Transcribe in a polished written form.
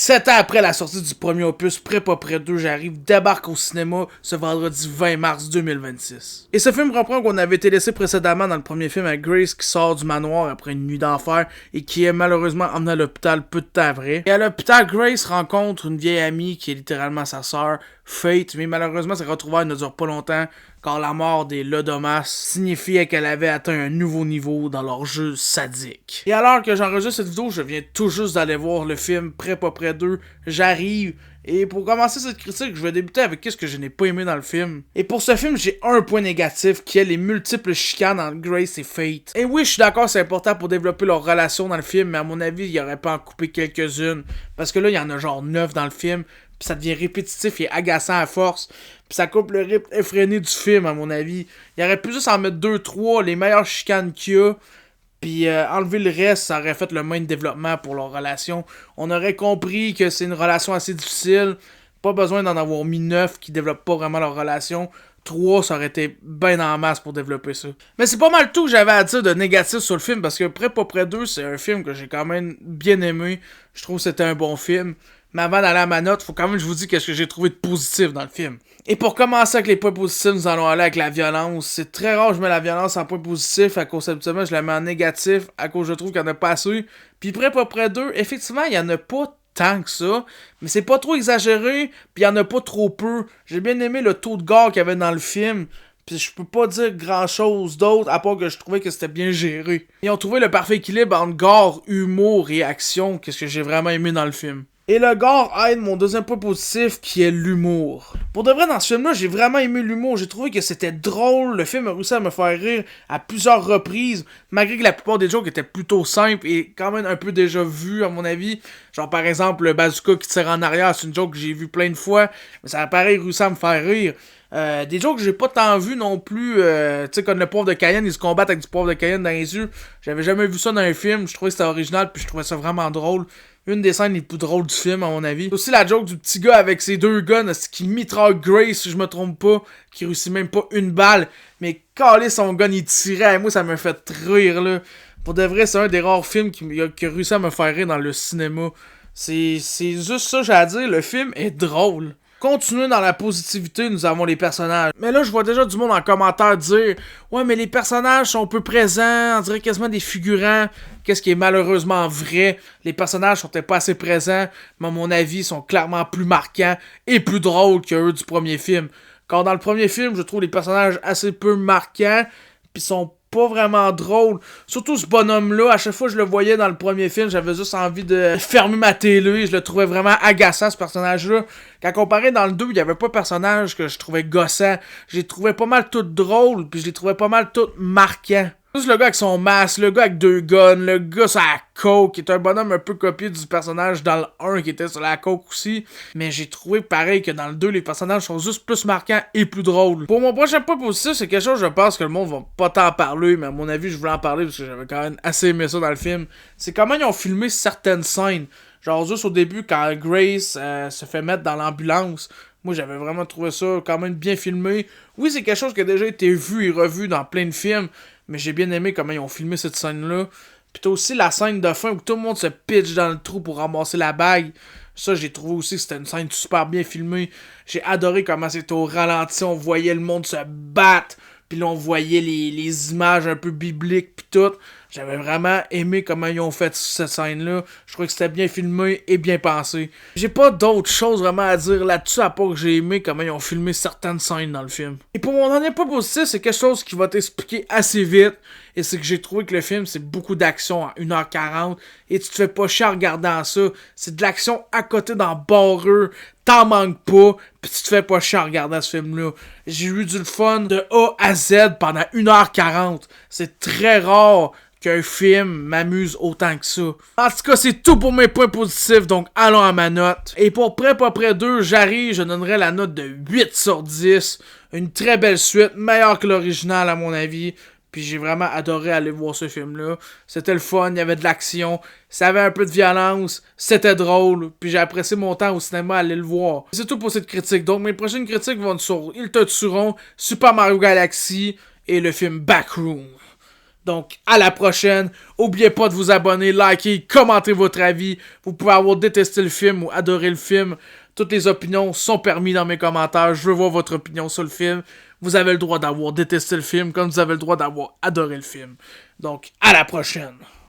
7 ans après la sortie du premier opus, Prêt pas prêt 2, j'arrive, débarque au cinéma ce vendredi 20 mars 2026. Et ce film reprend qu'on avait été laissé précédemment dans le premier film avec Grace qui sort du manoir après une nuit d'enfer et qui est malheureusement emmenée à l'hôpital peu de temps après. Et à l'hôpital, Grace rencontre une vieille amie qui est littéralement sa sœur, Faith, mais malheureusement ses retrouvailles ne durent pas longtemps car la mort des Lodomas signifiait qu'elle avait atteint un nouveau niveau dans leur jeu sadique. Et alors que j'enregistre cette vidéo, je viens tout juste d'aller voir le film Prêt pas prêt 2, j'arrive. Et pour commencer cette critique, je vais débuter avec ce que je n'ai pas aimé dans le film. Et pour ce film, j'ai un point négatif qui est les multiples chicanes entre Grace et Faith. Et oui, je suis d'accord, c'est important pour développer leur relation dans le film, mais à mon avis, il aurait pas en coupé quelques-unes. Parce que là, il y en a genre 9 dans le film, puis ça devient répétitif et agaçant à force. Puis ça coupe le rythme effréné du film, à mon avis. Il aurait pu juste en mettre 2-3, les meilleures chicanes qu'il y a. Puis enlever le reste, ça aurait fait le même développement pour leur relation. On aurait compris que c'est une relation assez difficile. Pas besoin d'en avoir mis 9 qui développent pas vraiment leur relation. 3, ça aurait été bien en masse pour développer ça. Mais c'est pas mal tout que j'avais à dire de négatif sur le film, parce que Prêt pas prêt 2, c'est un film que j'ai quand même bien aimé. Je trouve que c'était un bon film. Mais avant d'aller à ma note, faut quand même que je vous dise qu'est-ce que j'ai trouvé de positif dans le film. Et pour commencer avec les points positifs, nous allons aller avec la violence. C'est très rare que je mets la violence en point positif, à cause habituellement je la mets en négatif, à cause je trouve qu'il y en a pas assez. Puis Prêt pas prêt 2, effectivement, il y en a pas tant que ça, mais c'est pas trop exagéré, puis il y en a pas trop peu. J'ai bien aimé le taux de gore qu'il y avait dans le film. Puis je peux pas dire grand chose d'autre à part que je trouvais que c'était bien géré. Ils ont trouvé le parfait équilibre entre gore, humour et action, qu'est-ce que j'ai vraiment aimé dans le film. Et le gore aide mon deuxième point positif qui est l'humour. Pour de vrai, dans ce film-là, j'ai vraiment aimé l'humour. J'ai trouvé que c'était drôle. Le film a réussi à me faire rire à plusieurs reprises, malgré que la plupart des jokes étaient plutôt simples et quand même un peu déjà vus, à mon avis. Genre par exemple, le bazooka qui tire en arrière, c'est une joke que j'ai vu plein de fois, mais ça a pareil réussi à me faire rire. Des jokes que j'ai pas tant vu non plus, tu sais, comme le poivre de Cayenne, ils se combattent avec du poivre de Cayenne dans les yeux. J'avais jamais vu ça dans un film, je trouvais que c'était original, puis je trouvais ça vraiment drôle. Une des scènes les plus drôles du film, à mon avis. Aussi la joke du petit gars avec ses 2 guns, qui mitraille Grace, si je me trompe pas, qui réussit même pas une balle, mais calé son gun, il tirait, et moi ça me fait rire, là. Pour de vrai, c'est un des rares films qui a réussi à me faire rire dans le cinéma. C'est juste ça, j'ai à dire, le film est drôle. Continuons dans la positivité, nous avons les personnages. Mais là, je vois déjà du monde en commentaire dire « Ouais, mais les personnages sont peu présents, on dirait quasiment des figurants. » Qu'est-ce qui est malheureusement vrai. Les personnages sont peut-être pas assez présents, mais à mon avis, sont clairement plus marquants et plus drôles que eux du premier film. Quand dans le premier film, je trouve les personnages assez peu marquants, pis sont pas vraiment drôle. Surtout ce bonhomme-là, à chaque fois que je le voyais dans le premier film, j'avais juste envie de fermer ma télé. Je le trouvais vraiment agaçant, ce personnage-là. Quand comparé dans le 2, il y avait pas de personnage que je trouvais gossant. Je les trouvais pas mal toutes drôles, puis je les trouvais pas mal toutes marquants. Juste le gars avec son masque, le gars avec 2 guns, le gars sur la coke, qui est un bonhomme un peu copié du personnage dans le 1 qui était sur la coke aussi. Mais j'ai trouvé pareil que dans le 2, les personnages sont juste plus marquants et plus drôles. Pour mon prochain point positif, c'est quelque chose, je pense que le monde va pas tant parler, mais à mon avis, je voulais en parler parce que j'avais quand même assez aimé ça dans le film. C'est comment ils ont filmé certaines scènes. Genre juste au début, quand Grace se fait mettre dans l'ambulance. Moi, j'avais vraiment trouvé ça quand même bien filmé. Oui, c'est quelque chose qui a déjà été vu et revu dans plein de films, mais j'ai bien aimé comment ils ont filmé cette scène-là. Puis t'as aussi la scène de fin où tout le monde se pitch dans le trou pour ramasser la bague. Ça, j'ai trouvé aussi que c'était une scène super bien filmée. J'ai adoré comment c'était au ralenti, on voyait le monde se battre. Puis là, on voyait les images un peu bibliques pis tout. J'avais vraiment aimé comment ils ont fait cette scène-là. Je trouvais que c'était bien filmé et bien pensé. J'ai pas d'autres choses vraiment à dire là-dessus, à part que j'ai aimé comment ils ont filmé certaines scènes dans le film. Et pour mon dernier point positif, c'est quelque chose qui va t'expliquer assez vite. Et c'est que j'ai trouvé que le film, c'est beaucoup d'action en 1h40. Et tu te fais pas chier en regardant ça. C'est de l'action à côté dans barreux. T'en manques pas. Pis tu te fais pas chier en regardant ce film-là. J'ai eu du fun de A à Z pendant 1h40. C'est très rare qu'un film m'amuse autant que ça. En tout cas, c'est tout pour mes points positifs, donc allons à ma note. Et pour Prêt pas prêt 2, j'arrive, je donnerai la note de 8 sur 10. Une très belle suite, meilleure que l'original à mon avis. Puis j'ai vraiment adoré aller voir ce film-là. C'était le fun, il y avait de l'action, ça avait un peu de violence, c'était drôle. Puis j'ai apprécié mon temps au cinéma à aller le voir. C'est tout pour cette critique. Donc mes prochaines critiques vont être sur Ils te tueront, Super Mario Galaxy et le film Backroom. Donc, à la prochaine. Oubliez pas de vous abonner, liker, commenter votre avis. Vous pouvez avoir détesté le film ou adoré le film. Toutes les opinions sont permises dans mes commentaires. Je veux voir votre opinion sur le film. Vous avez le droit d'avoir détesté le film comme vous avez le droit d'avoir adoré le film. Donc, à la prochaine.